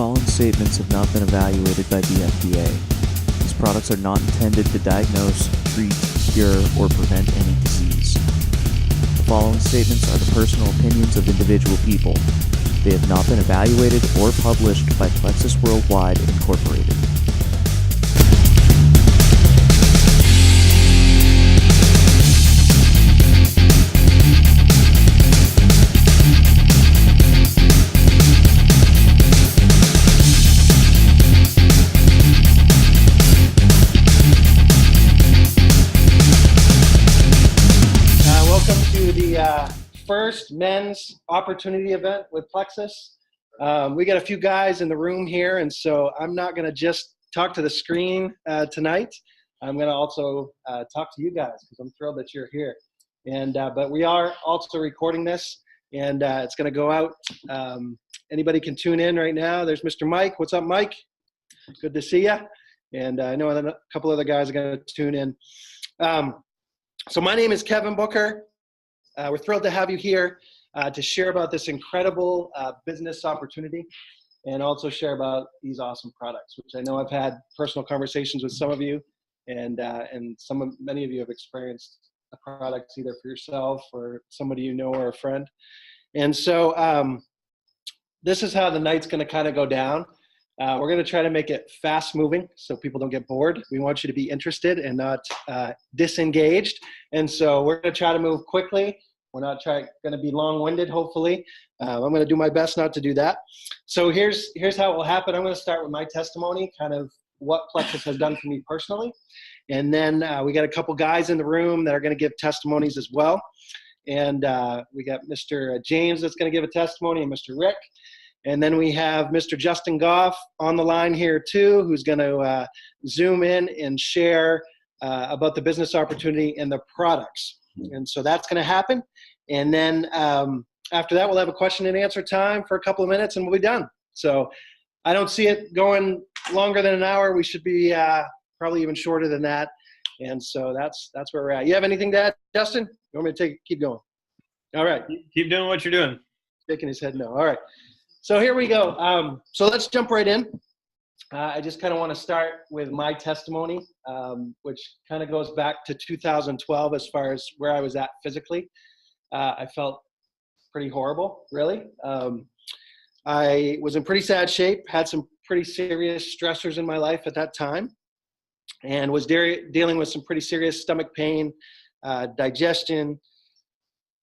following statements have not been evaluated by the FDA. These products are not intended to diagnose, treat, cure, or prevent any disease. The following statements are the personal opinions of individual people. They have not been evaluated or published by Plexus Worldwide, Incorporated. First men's opportunity event with Plexus. We got a few guys in the room here, and so I'm not going to just talk to the screen tonight. I'm going to also talk to you guys because I'm thrilled that you're here. And but we are also recording this, and it's going to go out. Anybody can tune in right now. There's Mr. Mike. What's up, Mike? Good to see you. And I know a couple other guys are going to tune in. So my name is Kevin Booker. We're thrilled to have you here to share about this incredible business opportunity and also share about these awesome products, which I know I've had personal conversations with some of you, and many of you have experienced the products either for yourself or somebody you know or a friend. And so this is how the night's going to kind of go down. We're going to try to make it fast moving so people don't get bored. We want you to be interested and not disengaged. And so we're going to try to move quickly. We're not going to be long-winded, hopefully. I'm going to do my best not to do that. So here's how it will happen. I'm going to start with my testimony, kind of what Plexus has done for me personally. And then we got a couple guys in the room that are going to give testimonies as well. And we got Mr. James that's going to give a testimony, and Mr. Rick. And then we have Mr. Justin Goff on the line here too, who's going to zoom in and share about the business opportunity and the products. And so that's going to happen. And then after that, we'll have a question and answer time for a couple of minutes and we'll be done. So I don't see it going longer than an hour. We should be probably even shorter than that. And so that's where we're at. You have anything to add, Justin? You want me to keep going? All right. Keep doing what you're doing. Shaking his head no. All right. So here we go. So let's jump right in. I just kind of want to start with my testimony, which kind of goes back to 2012 as far as where I was at physically. I felt pretty horrible, really. I was in pretty sad shape, had some pretty serious stressors in my life at that time, and was dealing with some pretty serious stomach pain, digestion,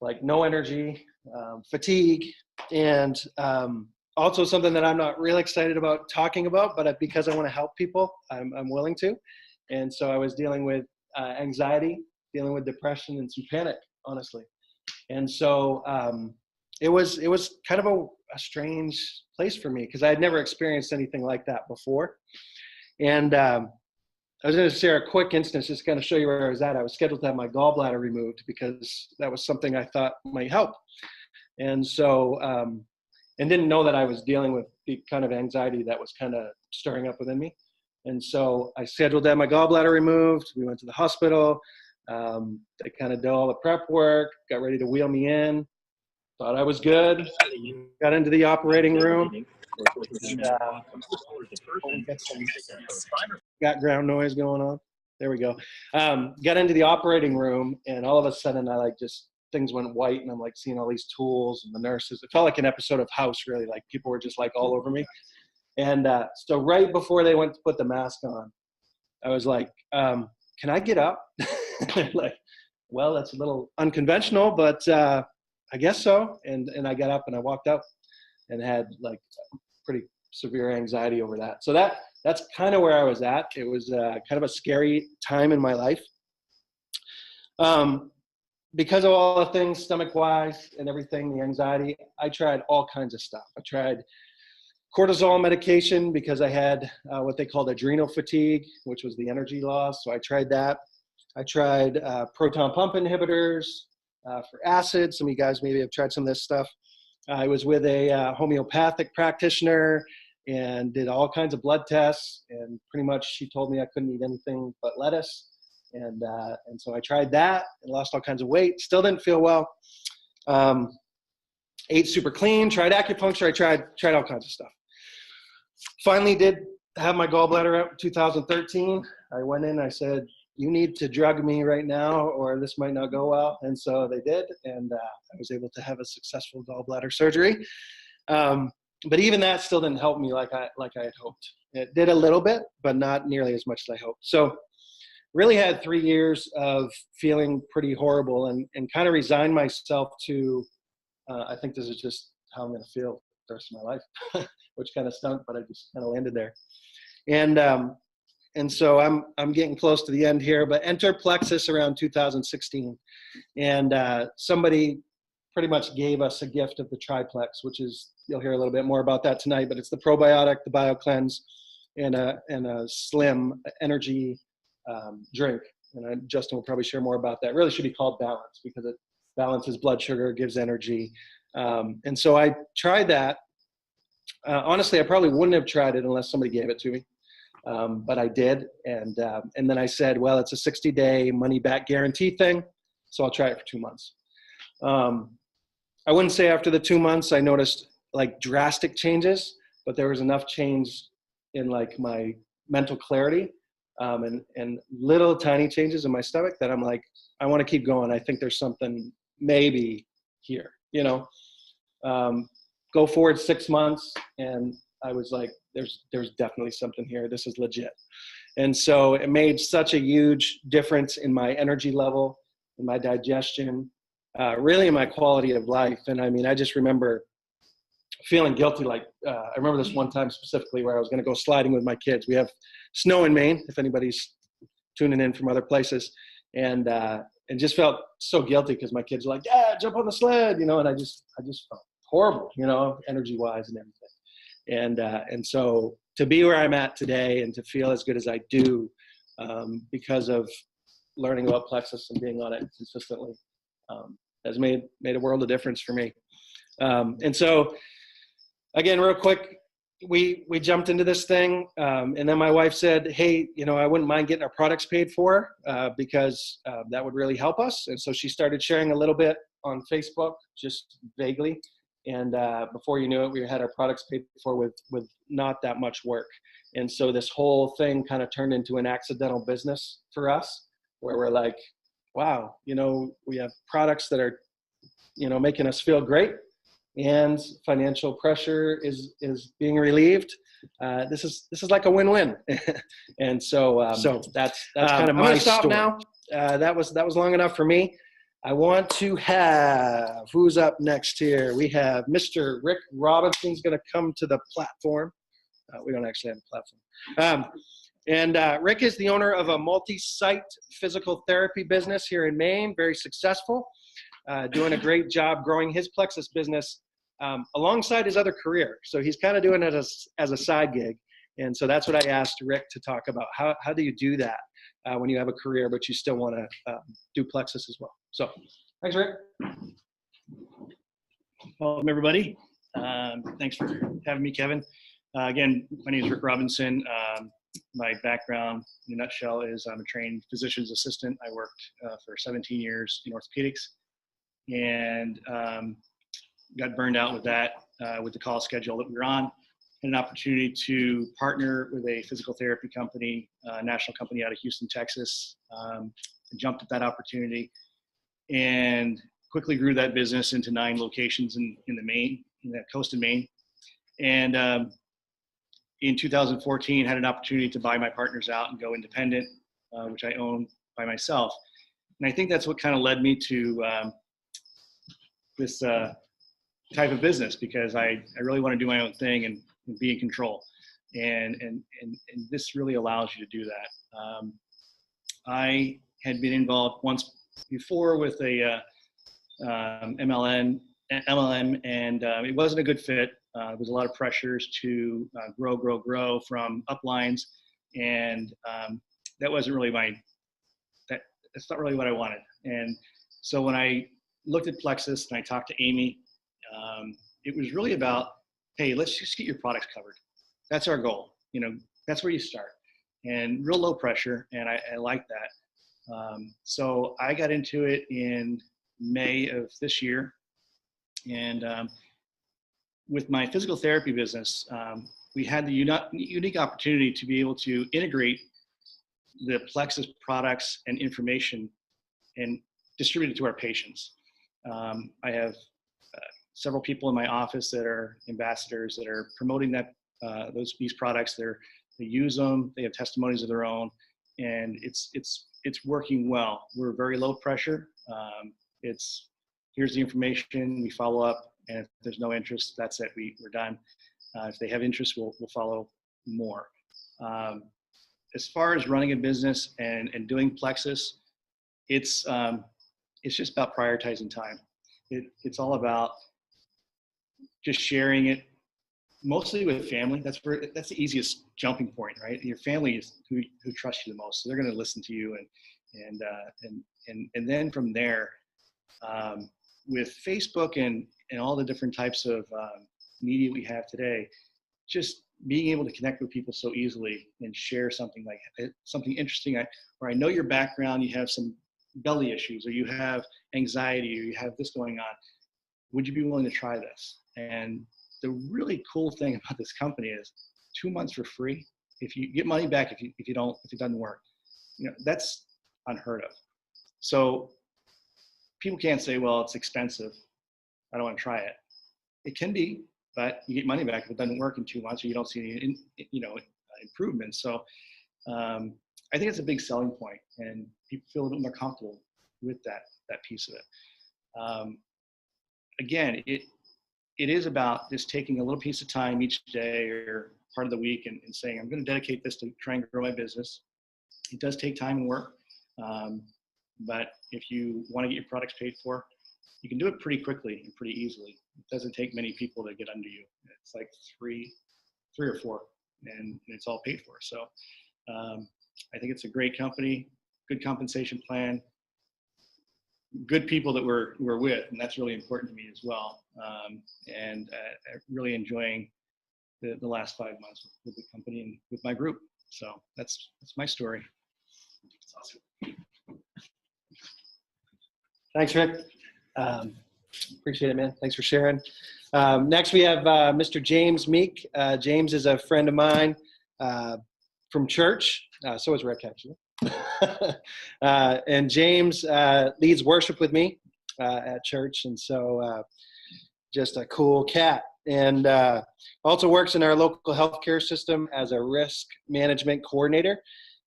like no energy, fatigue, and also something that I'm not really excited about talking about, but because I want to help people, I'm willing to. And so I was dealing with anxiety, dealing with depression and some panic, honestly. And so it was kind of a strange place for me because I had never experienced anything like that before. And I was going to share a quick instance just to kind of show you where I was at. I was scheduled to have my gallbladder removed because that was something I thought might help. And so and didn't know that I was dealing with the kind of anxiety that was kind of stirring up within me. And so I scheduled to have my gallbladder removed. We went to the hospital. They kind of did all the prep work, got ready to wheel me in. Thought I was good. Got into the operating room. Got ground noise going on. There we go. Got into the operating room, and all of a sudden things went white, and I'm like seeing all these tools and the nurses. It felt like an episode of House, really. Like people were just like all over me. And so right before they went to put the mask on, I was like, can I get up? Like, well, that's a little unconventional, but I guess so. And I got up and I walked out and had like pretty severe anxiety over that. So that's kind of where I was at. It was kind of a scary time in my life. Because of all the things stomach-wise and everything, the anxiety, I tried all kinds of stuff. I tried cortisol medication because I had what they called adrenal fatigue, which was the energy loss. So I tried that. I tried proton pump inhibitors for acid. Some of you guys maybe have tried some of this stuff. I was with a homeopathic practitioner and did all kinds of blood tests. And pretty much she told me I couldn't eat anything but lettuce. And so I tried that and lost all kinds of weight. Still didn't feel well. Ate super clean, tried acupuncture. I tried all kinds of stuff. finally did have my gallbladder out in 2013. I went in, I said, you need to drug me right now or this might not go well. And so they did. And I was able to have a successful gallbladder surgery. But even that still didn't help me like I had hoped. It did a little bit, but not nearly as much as I hoped. So really had 3 years of feeling pretty horrible and kind of resigned myself to, I think this is just how I'm going to feel the rest of my life, which kind of stunk, but I just kind of landed there. And so I'm getting close to the end here, but enter Plexus around 2016. And somebody pretty much gave us a gift of the triplex, which is, you'll hear a little bit more about that tonight, but it's the probiotic, the BioCleanse, and a slim energy drink. And Justin will probably share more about that. It really should be called Balance because it balances blood sugar, gives energy. And so I tried that. Honestly, I probably wouldn't have tried it unless somebody gave it to me. But I did. And then I said, well, it's a 60-day money back guarantee thing. So I'll try it for 2 months. I wouldn't say after the 2 months, I noticed like drastic changes, but there was enough change in like my mental clarity and little tiny changes in my stomach that I'm like, I want to keep going. I think there's something maybe here, you know. Go forward 6 months and I was like, there's definitely something here. This is legit. And so it made such a huge difference in my energy level, in my digestion, really in my quality of life. And I mean, I just remember feeling guilty. Like, I remember this one time specifically where I was going to go sliding with my kids. We have snow in Maine, if anybody's tuning in from other places. And just felt so guilty because my kids were like, yeah, jump on the sled, you know, and I just felt horrible, you know, energy wise and everything. And so to be where I'm at today and to feel as good as I do, because of learning about Plexus and being on it consistently, has made a world of difference for me. And so again, real quick, we jumped into this thing, and then my wife said, hey, you know, I wouldn't mind getting our products paid for because that would really help us. And so she started sharing a little bit on Facebook, just vaguely. And before you knew it, we had our products paid for with not that much work. And so this whole thing kind of turned into an accidental business for us, where we're like, wow, you know, we have products that are, you know, making us feel great, and financial pressure is being relieved. This is like a win-win. And so that's kind of my stop story. Now. That was long enough for me. I want to have, who's up next here? We have Mr. Rick Robinson's going to come to the platform. We don't actually have a platform. Rick is the owner of a multi-site physical therapy business here in Maine, very successful, doing a great job growing his Plexus business alongside his other career. So he's kind of doing it as a side gig. And so that's what I asked Rick to talk about. How do you do that when you have a career, but you still want to do Plexus as well? So thanks, Rick. Welcome, everybody. Thanks for having me, Kevin. Again, my name is Rick Robinson. My background, in a nutshell, is I'm a trained physician's assistant. I worked for 17 years in orthopedics and got burned out with that, with the call schedule that we were on. Had an opportunity to partner with a physical therapy company, a national company out of Houston, Texas. Jumped at that opportunity and quickly grew that business into 9 locations in the coast of Maine. And in 2014, had an opportunity to buy my partners out and go independent, which I own by myself. And I think that's what kind of led me to this type of business, because I really want to do my own thing and be in control. And this really allows you to do that. I had been involved once before with a MLM, and it wasn't a good fit. There was a lot of pressures to grow from uplines, and that wasn't really that's not really what I wanted. And so when I looked at Plexus and I talked to Amy, it was really about, hey, let's just get your products covered. That's our goal. You know, that's where you start, and real low pressure. And I like that. So I got into it in May of this year, and with my physical therapy business, we had the unique opportunity to be able to integrate the Plexus products and information and distribute it to our patients. I have several people in my office that are ambassadors that are promoting these products. They use them. They have testimonies of their own, and it's working well. We're very low pressure. Here's the information. We follow up, and if there's no interest, that's it. We're done. If they have interest, we'll follow more. As far as running a business and doing Plexus, it's just about prioritizing time. It's all about just sharing it, mostly with family. That's the easiest jumping point, right? Your family is who trusts you the most, so they're going to listen to you, and then from there, with Facebook and all the different types of media we have today, just being able to connect with people so easily and share something interesting, where I know your background, you have some belly issues, or you have anxiety, or you have this going on. Would you be willing to try this? And the really cool thing about this company is 2 months for free. If you get money back, if it doesn't work, that's unheard of. So people can't say, well, it's expensive, I don't want to try it. It can be, but you get money back if it doesn't work in 2 months, or you don't see any, improvements. So I think it's a big selling point, and people feel a little more comfortable with that piece of it. Again, it is about just taking a little piece of time each day or part of the week and saying, I'm going to dedicate this to try and grow my business. It does take time and work, but if you want to get your products paid for, you can do it pretty quickly and pretty easily. It doesn't take many people to get under you. It's like three or four, and it's all paid for. So I think it's a great company, good compensation plan, good people that we're with, and that's really important to me as well. And really enjoying the last 5 months with the company and with my group. So that's my story. That's awesome. Thanks, Rick. Appreciate it, man. Thanks for sharing. Next, we have Mr. James Meek. James is a friend of mine from church. So is Rick, actually. And James leads worship with me at church, and so just a cool cat. And also works in our local healthcare system as a risk management coordinator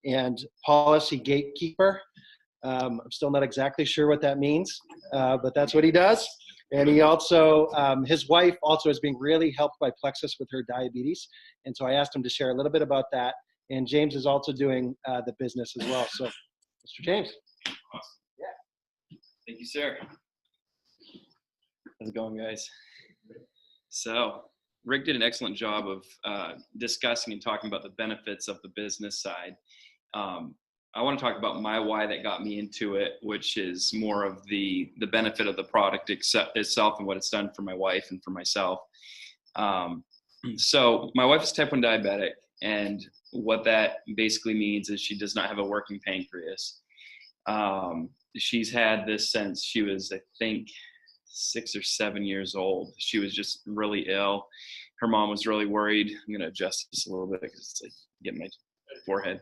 and policy gatekeeper. I'm still not exactly sure what that means, but that's what he does. And he also, his wife also is being really helped by Plexus with her diabetes. And so I asked him to share a little bit about that. And James is also doing the business as well. So, Mr. James. Awesome. Yeah. Thank you, sir. How's it going, guys? So, Rick did an excellent job of discussing and talking about the benefits of the business side. I want to talk about my why that got me into it, which is more of the benefit of the product itself and what it's done for my wife and for myself. So my wife is type 1 diabetic, and what that basically means is she does not have a working pancreas. She's had this since she was, I think, 6 or 7 years old. She was just really ill. Her mom was really worried. I'm going to adjust this a little bit because it's like getting my forehead.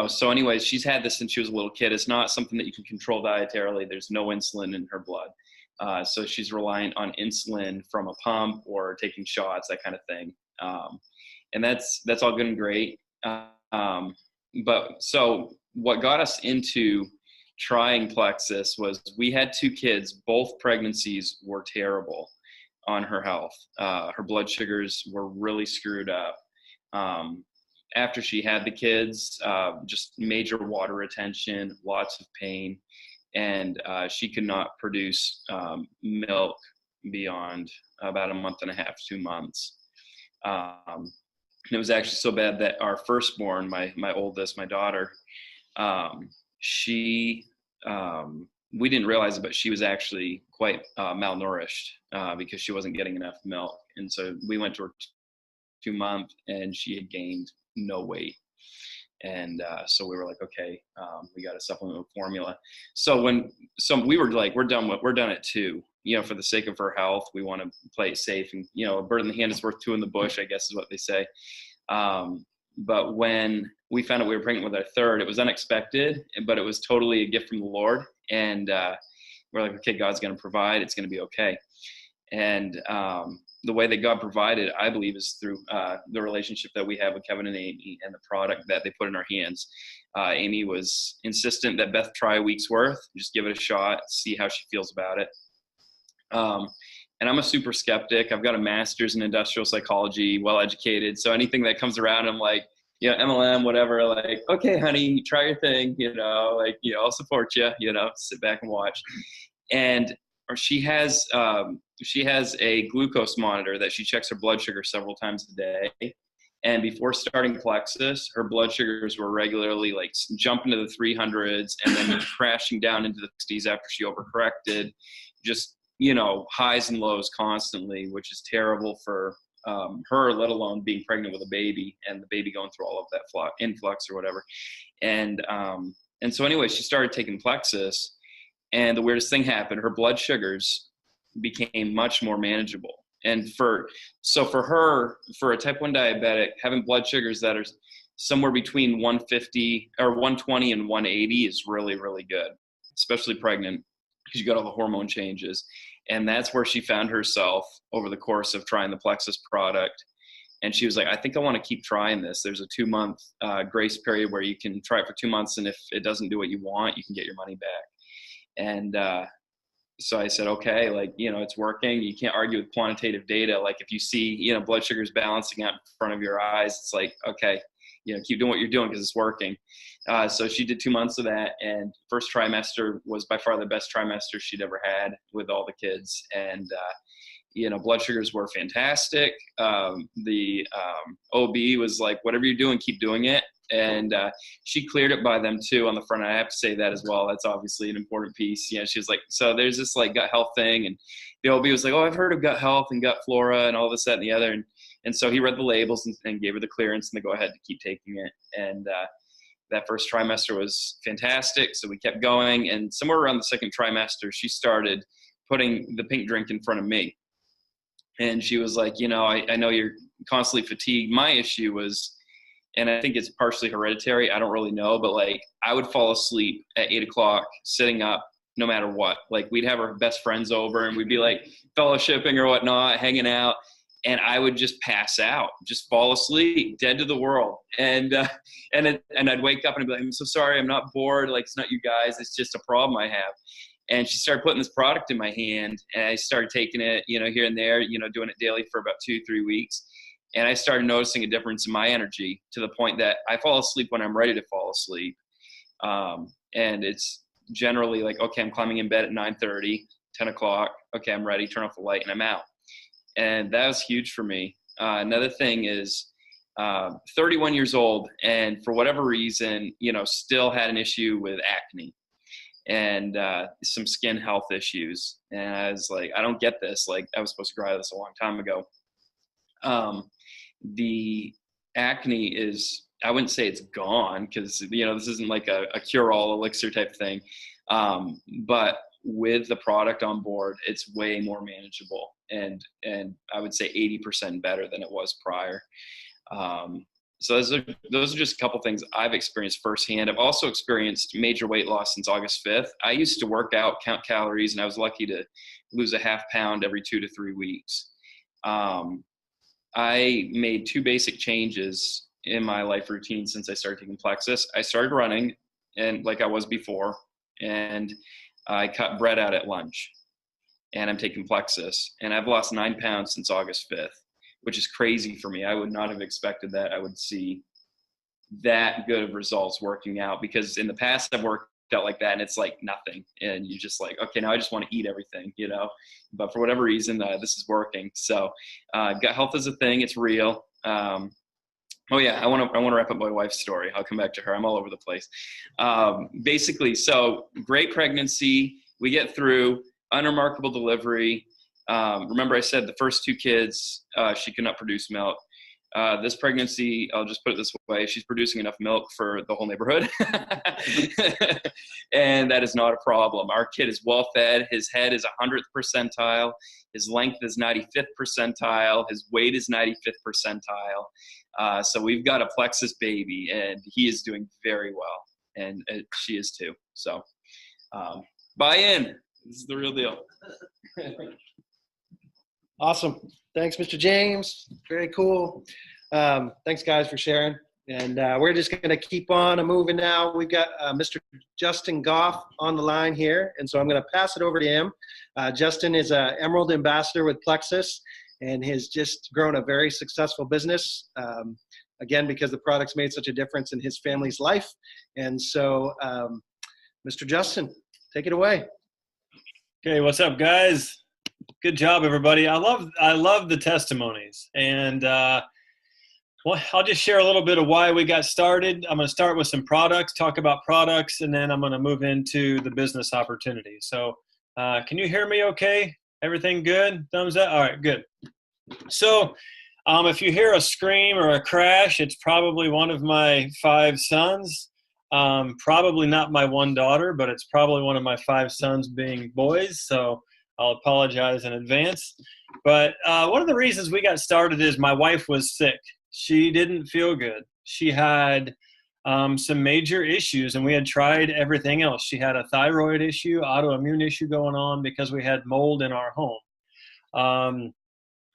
So anyways, she's had this since she was a little kid. It's not something that you can control dietarily. There's no insulin in her blood. So she's reliant on insulin from a pump or taking shots, that kind of thing. And that's all good and great. But so what got us into trying Plexus was we had 2 kids. Both pregnancies were terrible on her health. Her blood sugars were really screwed up. After she had the kids, just major water retention, lots of pain, and she could not produce milk beyond about a month and a half, 2 months. And it was actually so bad that our firstborn, my oldest, my daughter, we didn't realize it, but she was actually quite malnourished because she wasn't getting enough milk. And so we went to her 2 months, and she had gained no weight. And so we were like, okay, we got to supplement with formula. So we were like, we're done at 2. for the sake of her health, we want to play it safe. And, a bird in the hand is worth two in the bush, I guess is what they say. But when we found out we were pregnant with our third, it was unexpected, but it was totally a gift from the Lord. And we're like, okay, God's going to provide. It's going to be okay. And the way that God provided, I believe, is through the relationship that we have with Kevin and Amy and the product that they put in our hands. Amy was insistent that Beth try a week's worth, just give it a shot, see how she feels about it. And I'm a super skeptic. I've got a master's in industrial psychology, well-educated. So anything that comes around, I'm like, MLM, whatever, like, okay, honey, try your thing, I'll support you, sit back and watch. And she has a glucose monitor that she checks her blood sugar several times a day. And before starting Plexus, her blood sugars were regularly like jumping to the 300s and then crashing down into the 60s after she overcorrected, just, highs and lows constantly, which is terrible for her, let alone being pregnant with a baby and the baby going through all of that influx or whatever. And so anyway, she started taking Plexus, and the weirdest thing happened. Her blood sugars became much more manageable. And for her, for a type 1 diabetic, having blood sugars that are somewhere between 150 or 120 and 180 is really, really good, especially pregnant, because you got all the hormone changes. And that's where she found herself over the course of trying the Plexus product. And she was like, I think I want to keep trying this. There's a 2-month grace period where you can try it for 2 months. And if it doesn't do what you want, you can get your money back. And so I said, okay, it's working. You can't argue with quantitative data. Like if you see, blood sugars balancing out in front of your eyes, it's like, okay, keep doing what you're doing because it's working. So she did 2 months of that, and first trimester was by far the best trimester she'd ever had with all the kids. And, blood sugars were fantastic. The OB was like, whatever you're doing, keep doing it. And she cleared it by them too on the front. I have to say that as well. That's obviously an important piece. She was like, so there's this like gut health thing. And the OB was like, oh, I've heard of gut health and gut flora and all this, that, and the other. And so he read the labels and gave her the clearance and the go ahead to keep taking it. And that first trimester was fantastic. So we kept going. And somewhere around the second trimester, she started putting the pink drink in front of me. And she was like, I know you're constantly fatigued. My issue was, and I think it's partially hereditary, I don't really know, but like I would fall asleep at 8 o'clock sitting up no matter what. Like we'd have our best friends over and we'd be like fellowshipping or whatnot, hanging out. And I would just pass out, just fall asleep, dead to the world. And I'd wake up and I'd be like, I'm so sorry, I'm not bored. Like, it's not you guys, it's just a problem I have. And she started putting this product in my hand, and I started taking it, here and there, doing it daily for about 2-3 weeks. And I started noticing a difference in my energy to the point that I fall asleep when I'm ready to fall asleep. And it's generally like, okay, I'm climbing in bed at 9:30, 10 o'clock. Okay, I'm ready, turn off the light, and I'm out. And that was huge for me. Another thing is 31 years old, and for whatever reason, still had an issue with acne and some skin health issues. And I was like, I don't get this. Like, I was supposed to grow out of this a long time ago. The acne is, I wouldn't say it's gone because, this isn't like a cure-all elixir type thing. But with the product on board, it's way more manageable. And I would say 80% better than it was prior. So those are just a couple things I've experienced firsthand. I've also experienced major weight loss since August 5th. I used to work out, count calories, and I was lucky to lose a half pound every 2 to 3 weeks. I made 2 basic changes in my life routine since I started taking Plexus. I started running, and like I was before, and I cut bread out at lunch, and I'm taking Plexus, and I've lost 9 pounds since August 5th, which is crazy for me. I would not have expected that I would see that good of results working out, because in the past I've worked out like that and it's like nothing. And you just like, okay, now I just want to eat everything, but for whatever reason, this is working. So gut health is a thing. It's real. Oh yeah, I want to wrap up my wife's story. I'll come back to her. I'm all over the place. Basically, so great pregnancy. We get through, unremarkable delivery. Remember I said the first 2 kids, she could not produce milk. This pregnancy, I'll just put it this way, she's producing enough milk for the whole neighborhood. And that is not a problem. Our kid is well fed. His head is 100th percentile. His length is 95th percentile. His weight is 95th percentile. So we've got a Plexus baby, and he is doing very well. And she is too. So buy in. This is the real deal. Awesome. Thanks, Mr. James. Very cool. Thanks, guys, for sharing. And we're just going to keep on moving now. We've got Mr. Justin Goff on the line here, and so I'm going to pass it over to him. Justin is an Emerald Ambassador with Plexus and has just grown a very successful business, again, because the products made such a difference in his family's life. And so, Mr. Justin, take it away. Okay, what's up, guys? Good job, everybody. I love the testimonies, and well, I'll just share a little bit of why we got started. I'm going to start with some products, talk about products, and then I'm going to move into the business opportunity. So, can you hear me? Okay, everything good? Thumbs up. All right, good. So, if you hear a scream or a crash, it's probably one of my 5 sons. Probably not my 1 daughter, but it's probably one of my 5 sons being boys. So I'll apologize in advance. But one of the reasons we got started is my wife was sick. She didn't feel good. She had some major issues, and we had tried everything else. She had a thyroid issue, autoimmune issue going on because we had mold in our home.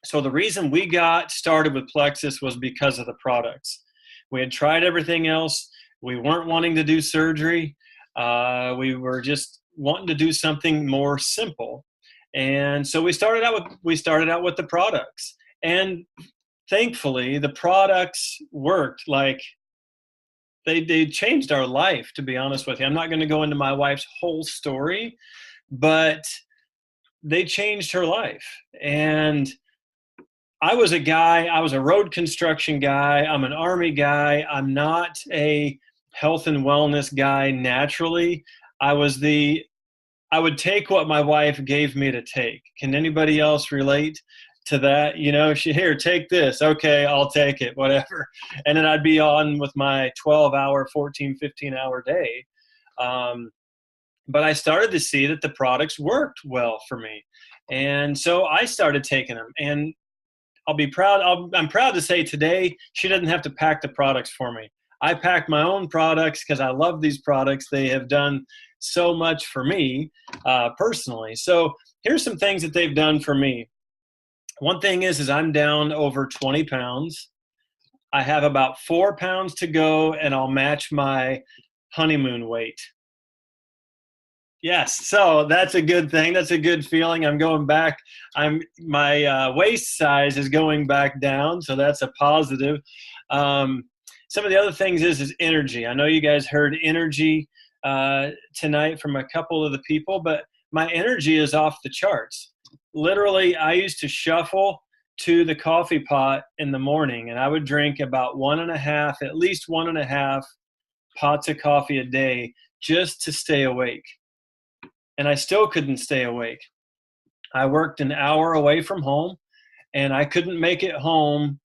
So the reason we got started with Plexus was because of the products. We had tried everything else. We weren't wanting to do surgery. We were just wanting to do something more simple. And so we started out with the products. And thankfully, the products worked. Like, they changed our life, to be honest with you. I'm not going to go into my wife's whole story, but they changed her life. And I was a road construction guy. I'm an Army guy. I'm not a health and wellness guy naturally. I would take what my wife gave me to take. Can anybody else relate to that? You know, here, take this. Okay, I'll take it, whatever. And then I'd be on with my 12-hour, 14, 15-hour day. But I started to see that the products worked well for me. And so I started taking them. And I'm proud to say today she doesn't have to pack the products for me. I pack my own products because I love these products. They have done so much for me personally. So here's some things that they've done for me. One thing is I'm down over 20 pounds. I have about 4 pounds to go, and I'll match my honeymoon weight. Yes, so that's a good thing. That's a good feeling. I'm going back. My waist size is going back down, so that's a positive. Some of the other things is energy. I know you guys heard energy tonight from a couple of the people, but my energy is off the charts. Literally, I used to shuffle to the coffee pot in the morning, and I would drink about at least one and a half pots of coffee a day just to stay awake. And I still couldn't stay awake. I worked an hour away from home, and I couldn't make it home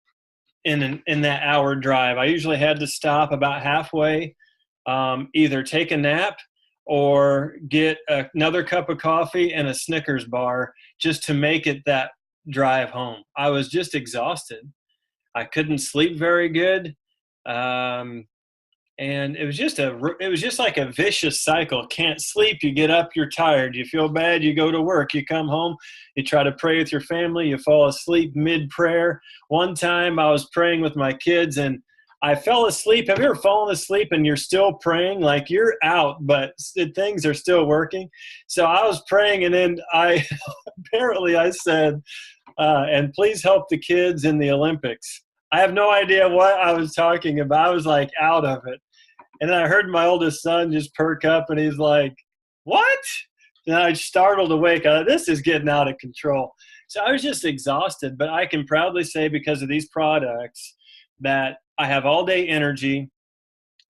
in that hour drive. I usually had to stop about halfway, either take a nap or get another cup of coffee and a Snickers bar just to make it that drive home. I was just exhausted. I couldn't sleep very good. And it was just like a vicious cycle. Can't sleep, you get up, you're tired. You feel bad, you go to work, you come home, you try to pray with your family, you fall asleep mid-prayer. One time I was praying with my kids and I fell asleep. Have you ever fallen asleep and you're still praying? Like you're out, but things are still working. So I was praying, and then I said, and please help the kids in the Olympics. I have no idea what I was talking about. I was like out of it. And then I heard my oldest son just perk up, and he's like, what? And I startled awake. This is getting out of control. So I was just exhausted, but I can proudly say because of these products that I have all day energy.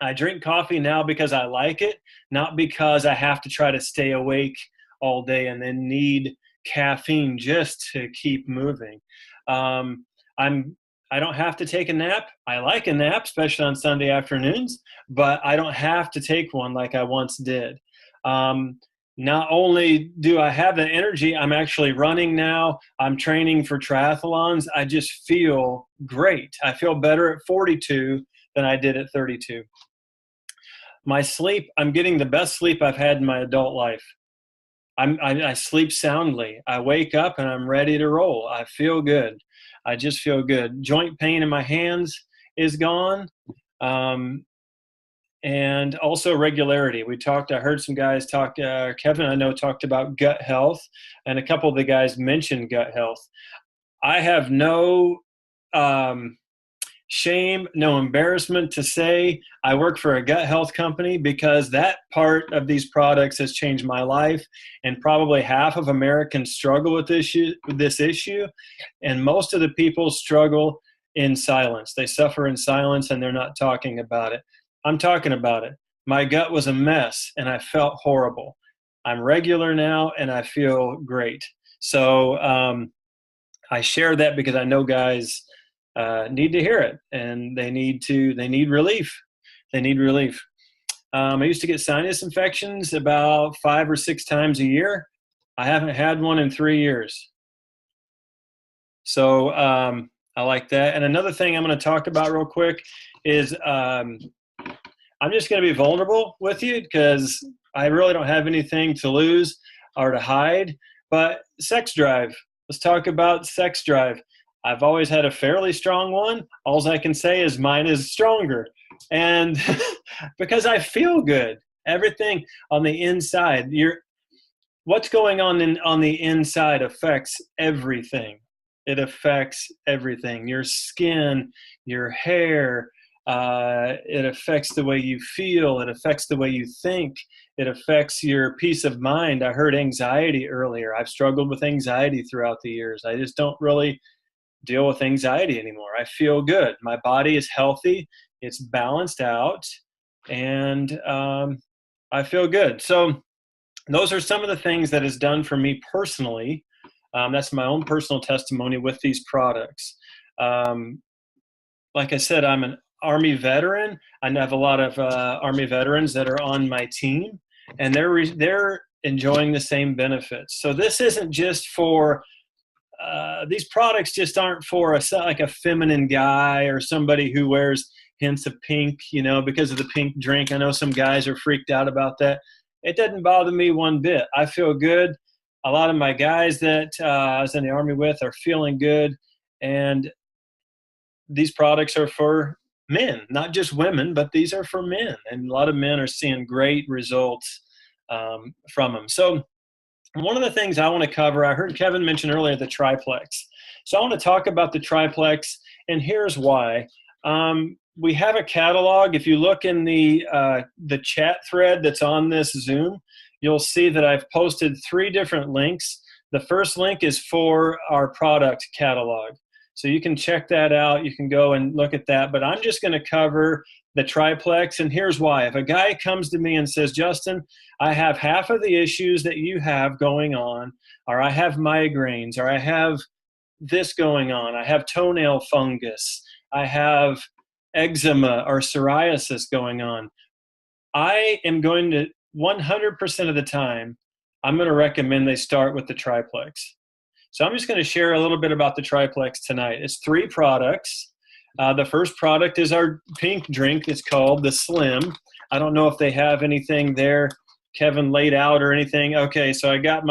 I drink coffee now because I like it, not because I have to try to stay awake all day and then need caffeine just to keep moving. I'm I don't have to take a nap. I like a nap, especially on Sunday afternoons, but I don't have to take one like I once did. Not only do I have the energy, I'm actually running now. I'm training for triathlons. I just feel great. I feel better at 42 than I did at 32. My sleep, I'm getting the best sleep I've had in my adult life. I sleep soundly. I wake up and I'm ready to roll. I feel good. I just feel good. Joint pain in my hands is gone. And also regularity. I heard some guys talk, Kevin, I know, talked about gut health, and a couple of the guys mentioned gut health. I have no shame, no embarrassment to say I work for a gut health company, because that part of these products has changed my life, and probably half of Americans struggle with this issue, and most of the people struggle in silence. They suffer in silence and they're not talking about it. I'm talking about it. My gut was a mess and I felt horrible. I'm regular now and I feel great. So I share that because I know guys need to hear it, and they need relief. They need relief. I used to get sinus infections about 5 or 6 times a year. I haven't had one in 3 years. So I like that. And another thing I'm going to talk about real quick is I'm just going to be vulnerable with you, because I really don't have anything to lose or to hide. But sex drive. Let's talk about sex drive. I've always had a fairly strong one. All I can say is mine is stronger. And because I feel good. Everything on the inside, what's going on the inside affects everything. It affects everything. Your skin, your hair, it affects the way you feel. It affects the way you think. It affects your peace of mind. I heard anxiety earlier. I've struggled with anxiety throughout the years. I just don't really deal with anxiety anymore. I feel good. My body is healthy. It's balanced out, and I feel good. So those are some of the things that it's done for me personally. That's my own personal testimony with these products. Like I said, I'm an Army veteran. I have a lot of Army veterans that are on my team, and they're enjoying the same benefits. So this isn't just for these products just aren't for like a feminine guy or somebody who wears hints of pink, because of the pink drink. I know some guys are freaked out about that. It doesn't bother me one bit. I feel good. A lot of my guys that I was in the Army with are feeling good, and these products are for men, not just women, but these are for men. And a lot of men are seeing great results from them. So one of the things I want to cover, I heard Kevin mention earlier the triplex. So I want to talk about the triplex, and here's why. We have a catalog. If you look in the chat thread that's on this Zoom, you'll see that I've posted 3 different links. The first link is for our product catalog. So you can check that out. You can go and look at that. But I'm just going to cover the triplex, and here's why. If a guy comes to me and says, Justin, I have half of the issues that you have going on, or I have migraines, or I have this going on, I have toenail fungus, I have eczema or psoriasis going on, I am going to 100% of the time, I'm going to recommend they start with the triplex. So I'm just going to share a little bit about the triplex tonight. It's 3 products. The first product is our pink drink. It's called the Slim. I don't know if they have anything there, Kevin, laid out or anything. Okay, so I've got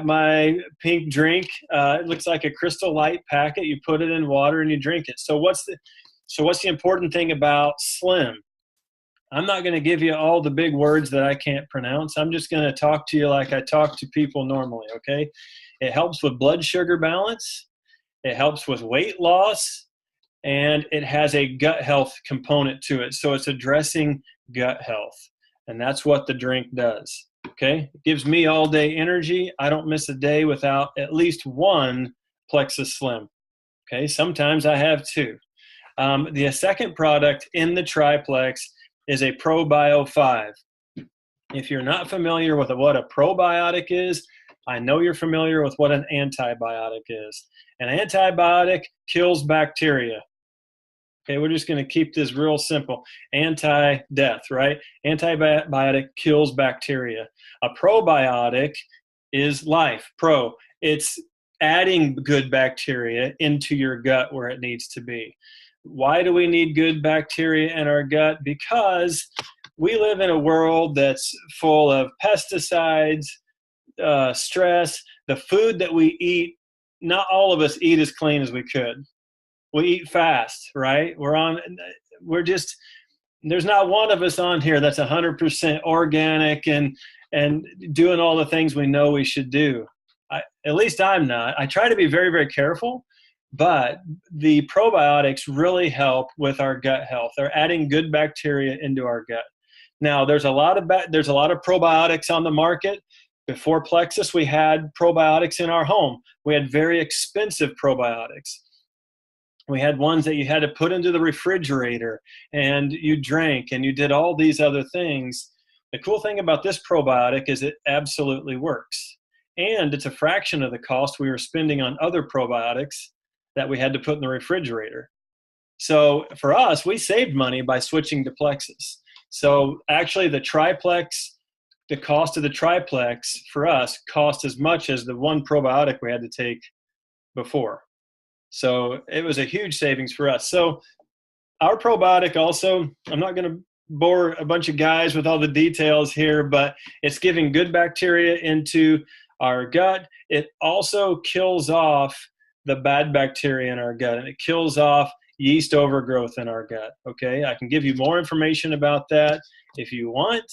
my pink drink. It looks like a Crystal Light packet. You put it in water and you drink it. So what's the important thing about Slim? I'm not going to give you all the big words that I can't pronounce. I'm just going to talk to you like I talk to people normally, okay? It helps with blood sugar balance. It helps with weight loss. And it has a gut health component to it. So it's addressing gut health. And that's what the drink does, okay? It gives me all day energy. I don't miss a day without at least 1 Plexus Slim, okay? Sometimes I have 2. The second product in the triplex is a ProBio 5. If you're not familiar with what a probiotic is, I know you're familiar with what an antibiotic is. An antibiotic kills bacteria. Okay, we're just going to keep this real simple. Anti-death, right? Antibiotic kills bacteria. A probiotic is life. It's adding good bacteria into your gut where it needs to be. Why do we need good bacteria in our gut? Because we live in a world that's full of pesticides, stress. The food that we eat, not all of us eat as clean as we could. We eat fast, right? There's not one of us on here that's 100% organic and doing all the things we know we should do. At least I'm not. I try to be very, very careful, but the probiotics really help with our gut health. They're adding good bacteria into our gut. Now, there's a lot of probiotics on the market. Before Plexus, we had probiotics in our home. We had very expensive probiotics. We had ones that you had to put into the refrigerator and you drank and you did all these other things. The cool thing about this probiotic is it absolutely works. And it's a fraction of the cost we were spending on other probiotics that we had to put in the refrigerator. So for us, we saved money by switching to Plexus. So actually the cost of the triplex for us cost as much as the one probiotic we had to take before. So it was a huge savings for us. So our probiotic also, I'm not going to bore a bunch of guys with all the details here, but it's giving good bacteria into our gut. It also kills off the bad bacteria in our gut, and it kills off yeast overgrowth in our gut. Okay, I can give you more information about that if you want,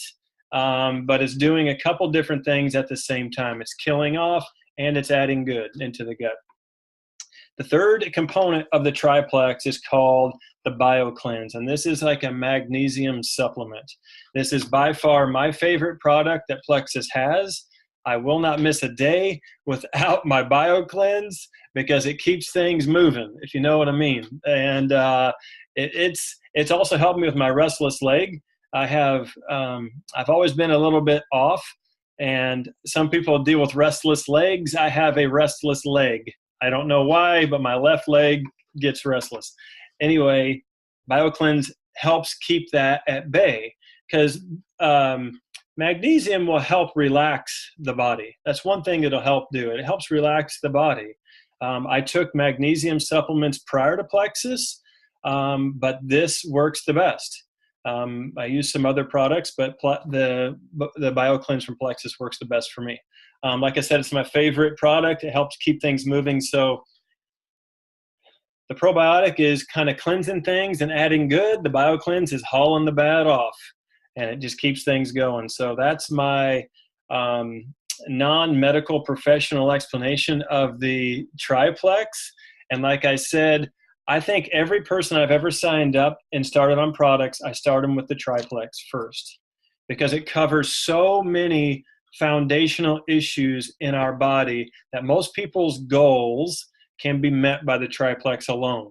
but it's doing a couple different things at the same time. It's killing off and it's adding good into the gut. The third component of the triplex is called the BioCleanse, and this is like a magnesium supplement. This is by far my favorite product that Plexus has. I will not miss a day without my BioCleanse because it keeps things moving, if you know what I mean. And it's also helped me with my restless leg. I've always been a little bit off, and some people deal with restless legs. I have a restless leg. I don't know why, but my left leg gets restless. Anyway, BioCleanse helps keep that at bay because magnesium will help relax the body. That's one thing it'll help do. It helps relax the body. I took magnesium supplements prior to Plexus, but this works the best. I use some other products, but the BioCleanse from Plexus works the best for me. Like I said, it's my favorite product. It helps keep things moving. So the probiotic is kind of cleansing things and adding good. The BioCleanse is hauling the bad off, and it just keeps things going. So that's my non-medical professional explanation of the triplex. And like I said, I think every person I've ever signed up and started on products, I start them with the triplex first because it covers so many foundational issues in our body that most people's goals can be met by the triplex alone.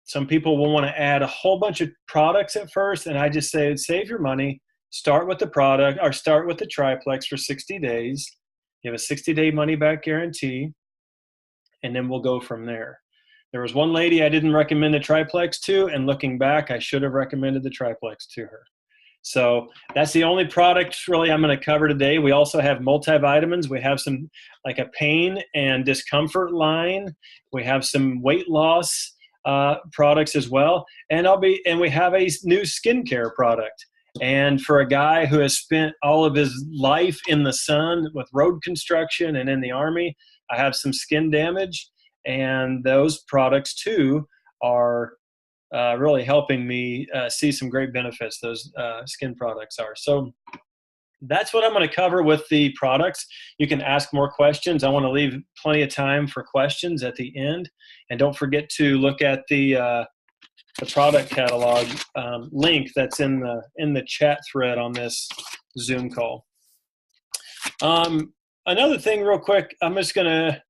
Some people will want to add a whole bunch of products at first, and I just say, save your money, start with the product or start with the triplex for 60 days. You have a 60-day money-back guarantee, and then we'll go from there. There was one lady I didn't recommend the triplex to, and looking back, I should have recommended the triplex to her. So that's the only product really I'm going to cover today. We also have multivitamins. We have some like a pain and discomfort line. We have some weight loss products as well. And we have a new skincare product. And for a guy who has spent all of his life in the sun with road construction and in the Army, I have some skin damage. And those products too are really helping me see some great benefits. Those skin products are. So that's what I'm going to cover with the products. You can ask more questions. I want to leave plenty of time for questions at the end. And don't forget to look at the product catalog link that's in the chat thread on this Zoom call. Another thing real quick, I'm just going to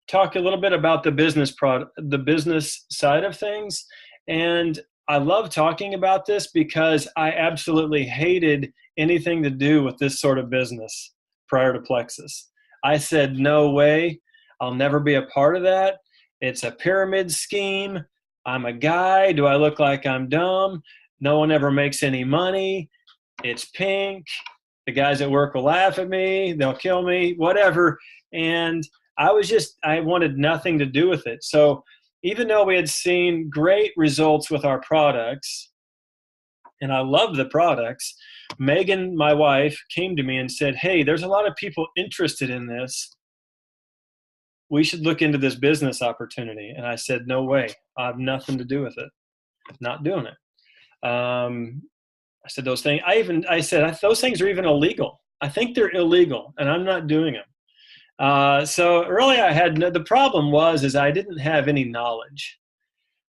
talk a little bit about the business side of things. And I love talking about this because I absolutely hated anything to do with this sort of business prior to Plexus. I said, no way. I'll never be a part of that. It's a pyramid scheme. I'm a guy. Do I look like I'm dumb? No one ever makes any money. It's pink. The guys at work will laugh at me. They'll kill me, whatever. And I wanted nothing to do with it. So even though we had seen great results with our products, and I love the products, Megan, my wife, came to me and said, hey, there's a lot of people interested in this. We should look into this business opportunity. And I said, no way. I have nothing to do with it. Not doing it. I said, those things, I said, those things are even illegal. I think they're illegal and I'm not doing them. So really the problem is I didn't have any knowledge.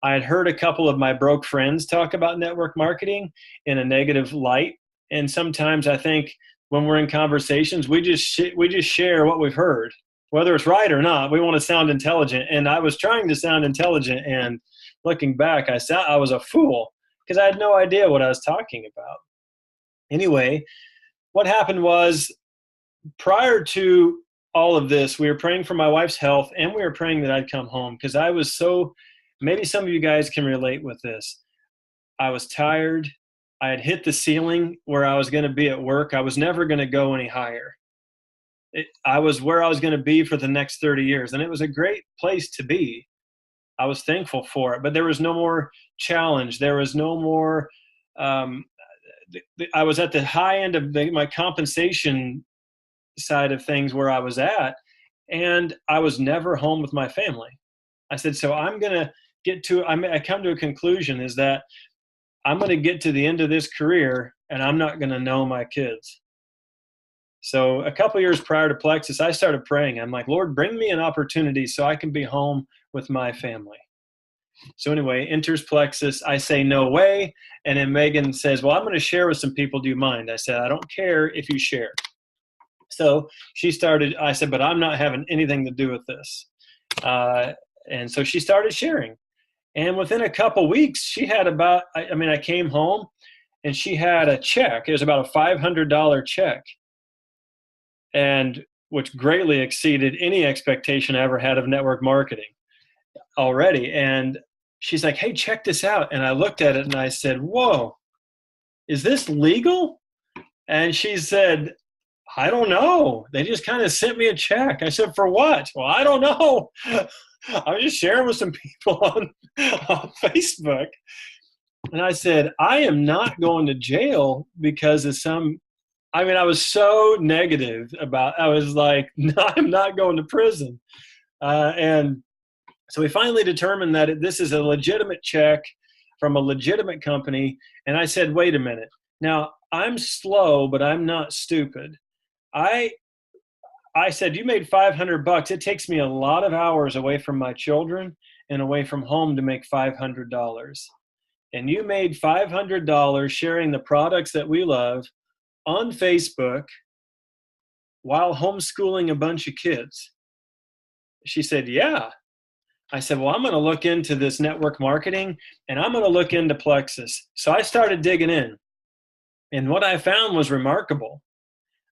I had heard a couple of my broke friends talk about network marketing in a negative light. And sometimes I think when we're in conversations, we just share what we've heard, whether it's right or not. We want to sound intelligent. And I was trying to sound intelligent. And looking back, I was a fool because I had no idea what I was talking about. Anyway, what happened was prior to all of this, we were praying for my wife's health and we were praying that I'd come home because I was maybe some of you guys can relate with this. I was tired. I had hit the ceiling where I was going to be at work. I was never going to go any higher. I was where I was going to be for the next 30 years. And it was a great place to be. I was thankful for it, but there was no more challenge. There was no more, I was at the high end of my compensation side of things where I was at, and I was never home with my family. I said, so I'm going to I come to a conclusion is that I'm going to get to the end of this career and I'm not going to know my kids. So a couple years prior to Plexus, I started praying. I'm like, Lord, bring me an opportunity so I can be home with my family. So anyway, enters Plexus. I say, no way. And then Megan says, well, I'm going to share with some people. Do you mind? I said, I don't care if you share. So I said, but I'm not having anything to do with this. And so she started sharing. And within a couple weeks, she had I came home and she had a check. It was about a $500 check, and which greatly exceeded any expectation I ever had of network marketing already. And she's like, hey, check this out. And I looked at it and I said, whoa, is this legal? And she said, I don't know. They just kind of sent me a check. I said, for what? Well, I don't know. I was just sharing with some people on Facebook. And I said, I am not going to jail because of I was so negative I was like, no, I'm not going to prison. And so we finally determined that this is a legitimate check from a legitimate company. And I said, wait a minute. Now, I'm slow, but I'm not stupid. I said, you made $500. It takes me a lot of hours away from my children and away from home to make $500. And you made $500 sharing the products that we love on Facebook while homeschooling a bunch of kids. She said, yeah. I said, well, I'm going to look into this network marketing and I'm going to look into Plexus. So I started digging in. And what I found was remarkable.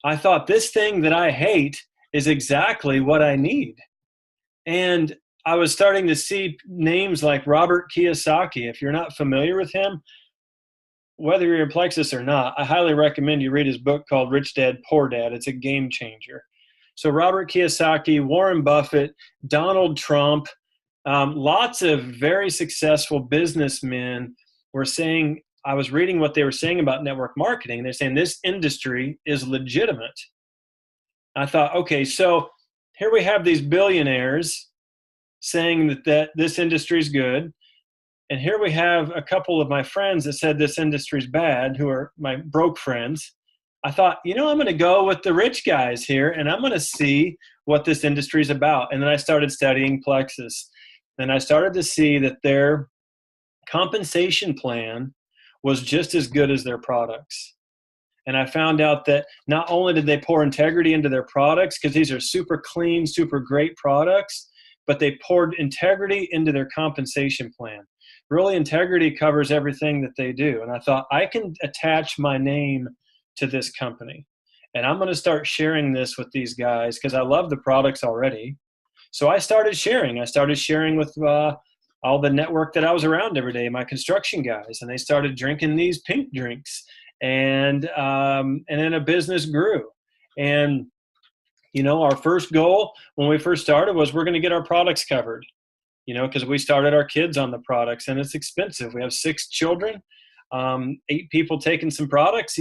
I thought this thing that I hate is exactly what I need. And I was starting to see names like Robert Kiyosaki. If you're not familiar with him, whether you're in Plexus or not, I highly recommend you read his book called Rich Dad, Poor Dad. It's a game changer. So Robert Kiyosaki, Warren Buffett, Donald Trump, lots of very successful businessmen were saying, I was reading what they were saying about network marketing. They're saying this industry is legitimate. I thought, okay, so here we have these billionaires saying that this industry is good. And here we have a couple of my friends that said this industry is bad, who are my broke friends. I thought, I'm going to go with the rich guys here and I'm going to see what this industry is about. And then I started studying Plexus. And I started to see that their compensation plan was just as good as their products. And I found out that not only did they pour integrity into their products, because these are super clean, super great products, but they poured integrity into their compensation plan. Really, integrity covers everything that they do. And I thought, I can attach my name to this company. and I'm going to start sharing this with these guys because I love the products already. So I started sharing. I started sharing with all the network that I was around every day, my construction guys, and they started drinking these pink drinks, and then a business grew. And our first goal when we first started was we're going to get our products covered, because we started our kids on the products, and it's expensive. We have 6 children, 8 people taking some products.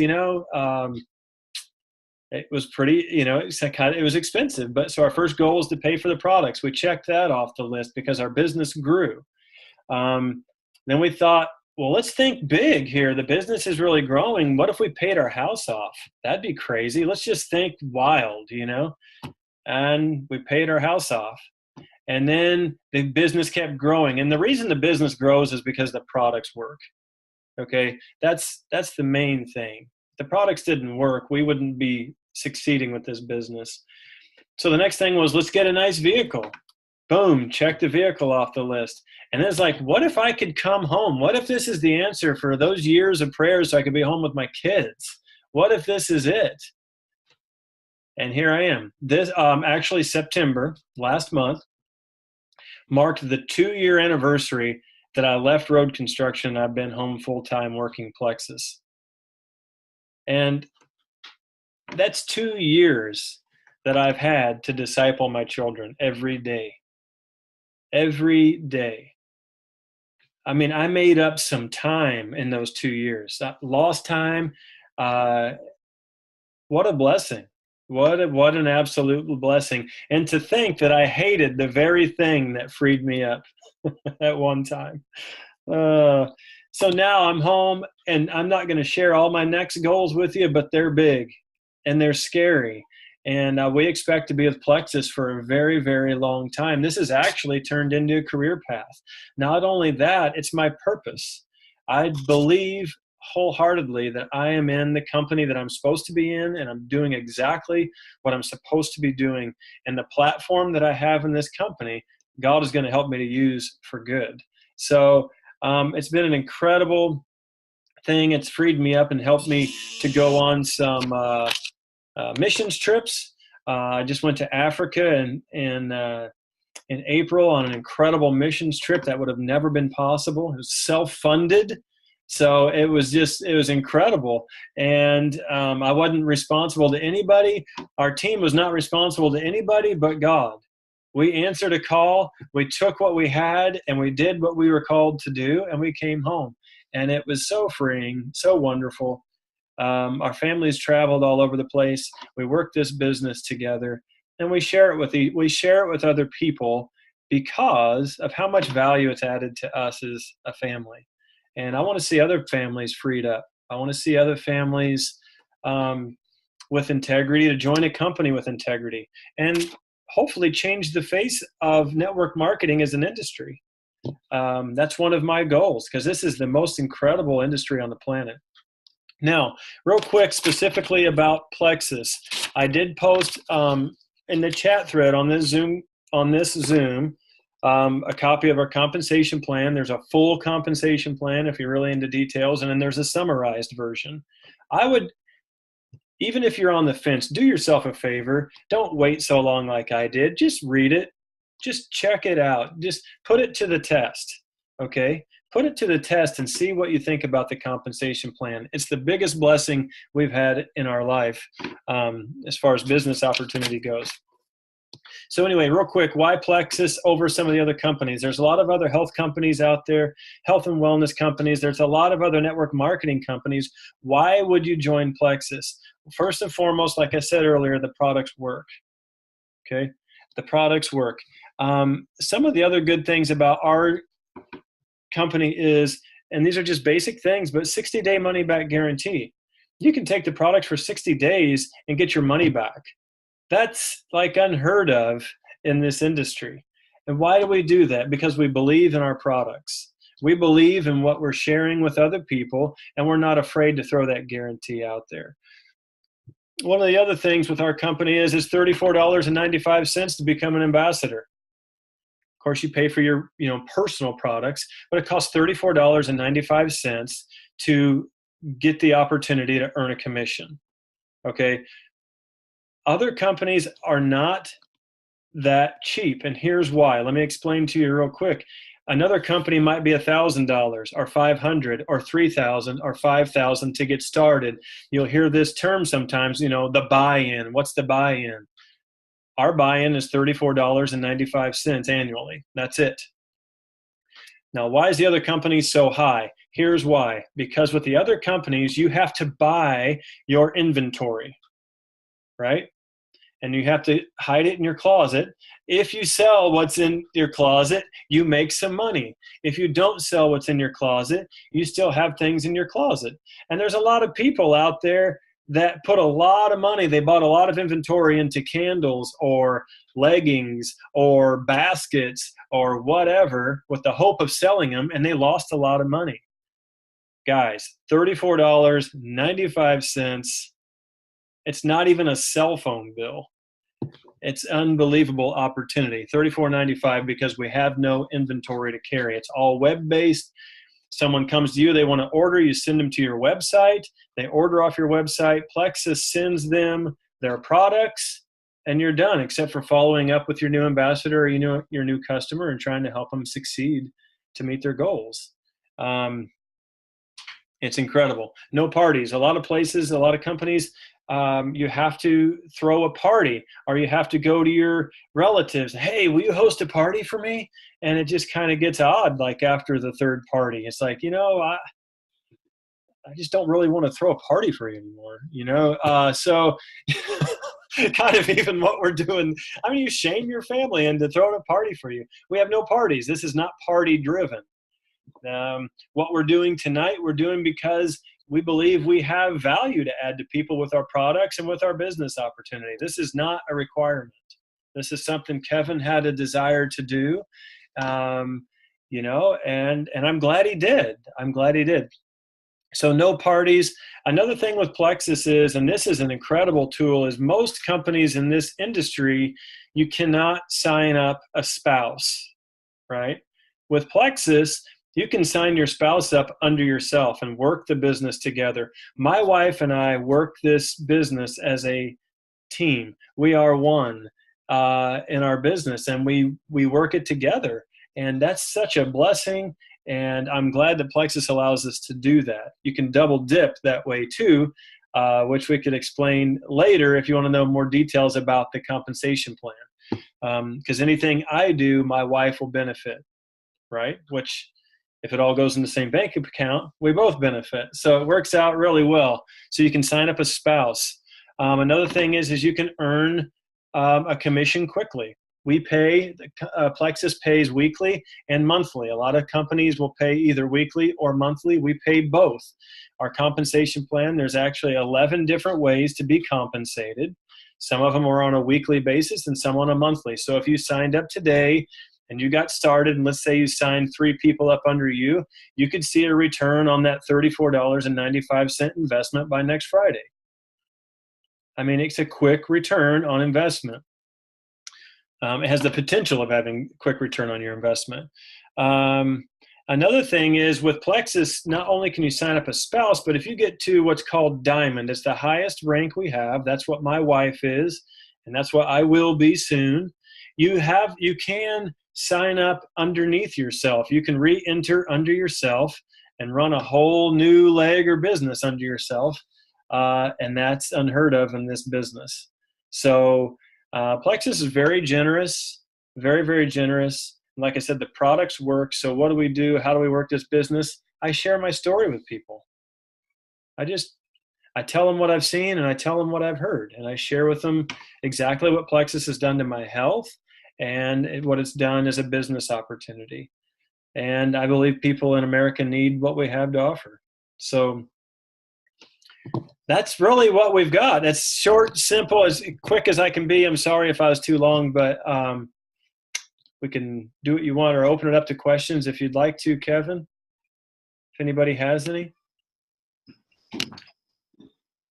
It was pretty, it was expensive. But so our first goal was to pay for the products. We checked that off the list because our business grew. Then we thought, well, let's think big here. The business is really growing. What if we paid our house off? That'd be crazy. Let's just think wild, and we paid our house off. And then the business kept growing. And the reason the business grows is because the products work. Okay. That's the main thing. If the products didn't work, we wouldn't be succeeding with this business. So the next thing was, let's get a nice vehicle. Boom, check the vehicle off the list. And it's like, what if I could come home? What if this is the answer for those years of prayers so I could be home with my kids? What if this is it? And here I am. This actually September, last month, marked the 2-year anniversary that I left road construction. I've been home full-time working Plexus. And that's 2 years that I've had to disciple my children every day. Every day. I mean, I made up some time in those 2 years. Lost time. What a blessing. What an absolute blessing. And to think that I hated the very thing that freed me up at one time. So now I'm home, and I'm not going to share all my next goals with you, but they're big and they're scary. And we expect to be with Plexus for a very, very long time. This has actually turned into a career path. Not only that, it's my purpose. I believe wholeheartedly that I am in the company that I'm supposed to be in, and I'm doing exactly what I'm supposed to be doing. And the platform that I have in this company, God is going to help me to use for good. So it's been an incredible thing. It's freed me up and helped me to go on some missions trips. I just went to Africa in April on an incredible missions trip that would have never been possible. It was self-funded. So it was incredible. And I wasn't responsible to anybody. Our team was not responsible to anybody but God. We answered a call. We took what we had and we did what we were called to do, and we came home. And it was so freeing, so wonderful. Our families traveled all over the place. We worked this business together, and we share it with other people because of how much value it's added to us as a family. And I want to see other families freed up. I want to see other families with integrity, to join a company with integrity, and hopefully change the face of network marketing as an industry. That's one of my goals, because this is the most incredible industry on the planet. Now, real quick, specifically about Plexus, I did post in the chat thread on this Zoom, a copy of our compensation plan. There's a full compensation plan if you're really into details, and then there's a summarized version. I would, even if you're on the fence, do yourself a favor. Don't wait so long like I did. Just read it. Just check it out. Just put it to the test, okay? Put it to the test and see what you think about the compensation plan. It's the biggest blessing we've had in our life as far as business opportunity goes. So anyway, real quick, why Plexus over some of the other companies? There's a lot of other health companies out there, health and wellness companies. There's a lot of other network marketing companies. Why would you join Plexus? First and foremost, like I said earlier, the products work. Okay, the products work. Some of the other good things about our company is, and these are just basic things, but 60-day money-back guarantee. You can take the product for 60 days and get your money back. That's like unheard of in this industry. And why do we do that? Because we believe in our products. We believe in what we're sharing with other people, and we're not afraid to throw that guarantee out there. One of the other things with our company is it's $34.95 to become an ambassador. Of course, you pay for your personal products, but it costs $34.95 to get the opportunity to earn a commission. Okay. Other companies are not that cheap, and here's why. Let me explain to you real quick. Another company might be $1,000 or $500 or $3,000 or $5,000 to get started. You'll hear this term sometimes, the buy-in. What's the buy-in? Our buy-in is $34.95 annually. That's it. Now, why is the other company so high? Here's why. Because with the other companies, you have to buy your inventory, right? And you have to hide it in your closet. If you sell what's in your closet, you make some money. If you don't sell what's in your closet, you still have things in your closet. And there's a lot of people out there that put a lot of money. They bought a lot of inventory into candles or leggings or baskets or whatever with the hope of selling them, and they lost a lot of money. Guys, $34.95. It's not even a cell phone bill. It's unbelievable opportunity. $34.95 because we have no inventory to carry. It's all web-based. Someone comes to you, they want to order, you send them to your website. They order off your website. Plexus sends them their products, and you're done, except for following up with your new ambassador or your new customer and trying to help them succeed to meet their goals. It's incredible. No parties. A lot of places, a lot of companies, you have to throw a party, or you have to go to your relatives. Hey, will you host a party for me? And it just kind of gets odd, like after the third party. It's like, I just don't really want to throw a party for you anymore, So kind of even what we're doing. I mean, you shame your family into throwing a party for you. We have no parties. This is not party driven. What we're doing tonight, we're doing because we believe we have value to add to people with our products and with our business opportunity. This is not a requirement. This is something Kevin had a desire to do, and I'm glad he did. So no parties. Another thing with Plexus is, and this is an incredible tool, is most companies in this industry, you cannot sign up a spouse, right? With Plexus, you can sign your spouse up under yourself and work the business together. My wife and I work this business as a team. We are one in our business, and we work it together. And that's such a blessing. And I'm glad that Plexus allows us to do that. You can double dip that way too, which we could explain later if you want to know more details about the compensation plan. Because anything I do, my wife will benefit, right? Which, if it all goes in the same bank account, we both benefit. So it works out really well. So you can sign up a spouse. Another thing is you can earn a commission quickly. We pay, Plexus pays weekly and monthly. A lot of companies will pay either weekly or monthly. We pay both. Our compensation plan, there's actually 11 different ways to be compensated. Some of them are on a weekly basis and some on a monthly. So if you signed up today and you got started, and let's say you signed 3 people up under you, you could see a return on that $34.95 investment by next Friday. I mean, it's a quick return on investment. It has the potential of having quick return on your investment. Another thing is with Plexus, not only can you sign up a spouse, but if you get to what's called Diamond, it's the highest rank we have. That's what my wife is, and that's what I will be soon. You can sign up underneath yourself. You can re-enter under yourself and run a whole new leg or business under yourself, and that's unheard of in this business. So Plexus is very generous, very, very generous. Like I said, the products work. So what do we do? How do we work this business? I share my story with people. I tell them what I've seen and I tell them what I've heard. And I share with them exactly what Plexus has done to my health and what it's done as a business opportunity. And I believe people in America need what we have to offer. So that's really what we've got. It's short, simple, as quick as I can be. I'm sorry if I was too long, but we can do what you want or open it up to questions if you'd like to, Kevin, if anybody has any.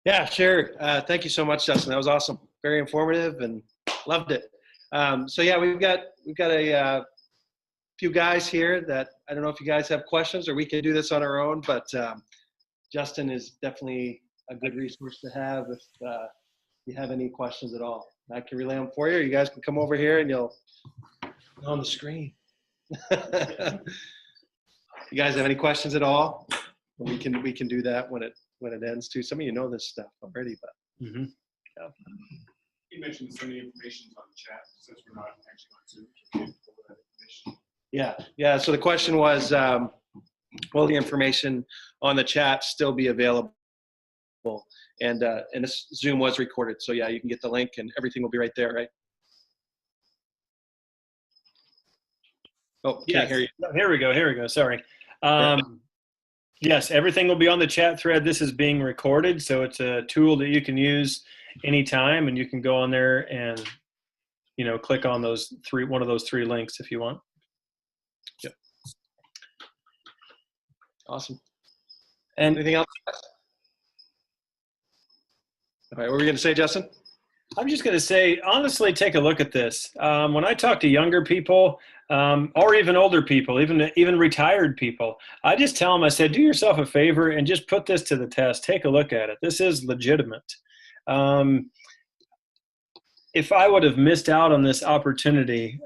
Yeah, sure. Thank you so much, Justin. That was awesome. Very informative and loved it. So yeah, we've got a few guys here that I don't know if you guys have questions or we can do this on our own, but Justin is definitely a good resource to have if you have any questions at all. I can relay them for you. You guys can come over here and you'll on the screen. You guys have any questions at all? We can do that when it ends too. Some of you know this stuff already, but Mm-hmm. yeah. You mentioned some of the information on the chat since we're not actually on Zoom. Can you pull that information? Yeah. So the question was, will the information on the chat still be available? And this Zoom was recorded, so yeah, you can get the link and everything will be right there, right? Oh, can't hear you. Here we go. Sorry. Yes, everything will be on the chat thread. This is being recorded, so it's a tool that you can use anytime, and you can go on there and, click on one of those three links if you want. Yep. Awesome. And anything else? All right, what were you going to say, Justin? I'm just going to say, honestly, take a look at this. When I talk to younger people, or even older people, even retired people, I just tell them, I said, do yourself a favor and just put this to the test. Take a look at it. This is legitimate. If I would have missed out on this opportunity,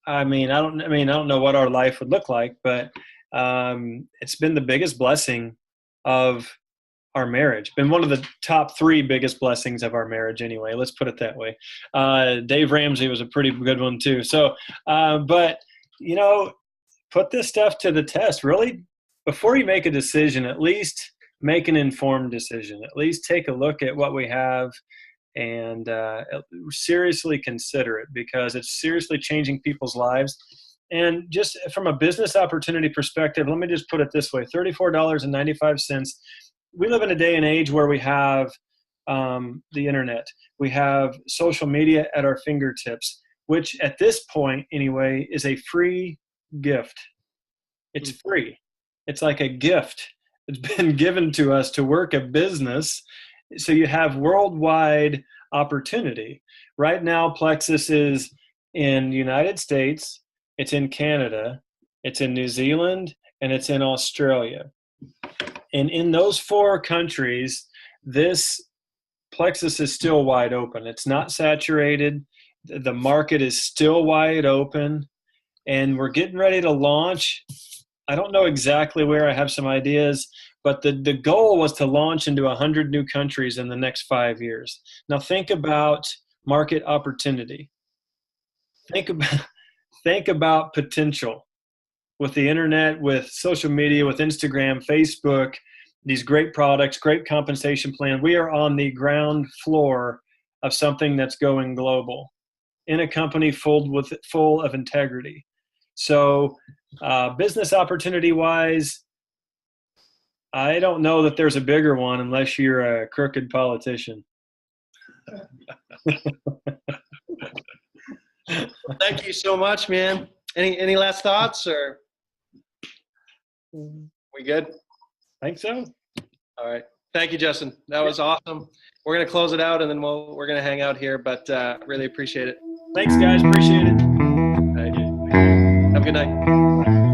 I don't know what our life would look like, but it's been the biggest blessing of our marriage. Been one of the top 3 biggest blessings of our marriage anyway. Let's put it that way. Dave Ramsey was a pretty good one too. So, but put this stuff to the test. Really, before you make a decision, at least make an informed decision. At least take a look at what we have and seriously consider it, because it's seriously changing people's lives. And just from a business opportunity perspective, let me just put it this way, $34.95. We live in a day and age where we have the internet. We have social media at our fingertips, which at this point anyway is a free gift. It's free. It's like a gift. It's been given to us to work a business. So you have worldwide opportunity. Right now, Plexus is in the United States, it's in Canada, it's in New Zealand, and it's in Australia. And in those 4 countries, this Plexus is still wide open. It's not saturated. The market is still wide open. And we're getting ready to launch. I don't know exactly where. I have some ideas. But the goal was to launch into 100 new countries in the next 5 years. Now think about market opportunity. Think about potential. With the internet, with social media, with Instagram, Facebook, these great products, great compensation plan. We are on the ground floor of something that's going global in a company full of integrity. So business opportunity wise, I don't know that there's a bigger one unless you're a crooked politician. Thank you so much, man. Any last thoughts, or we good? I think so. All right. Thank you, Justin. That was awesome. We're going to close it out and then we're going to hang out here, but really appreciate it. Thanks, guys. Appreciate it. All right. Have a good night.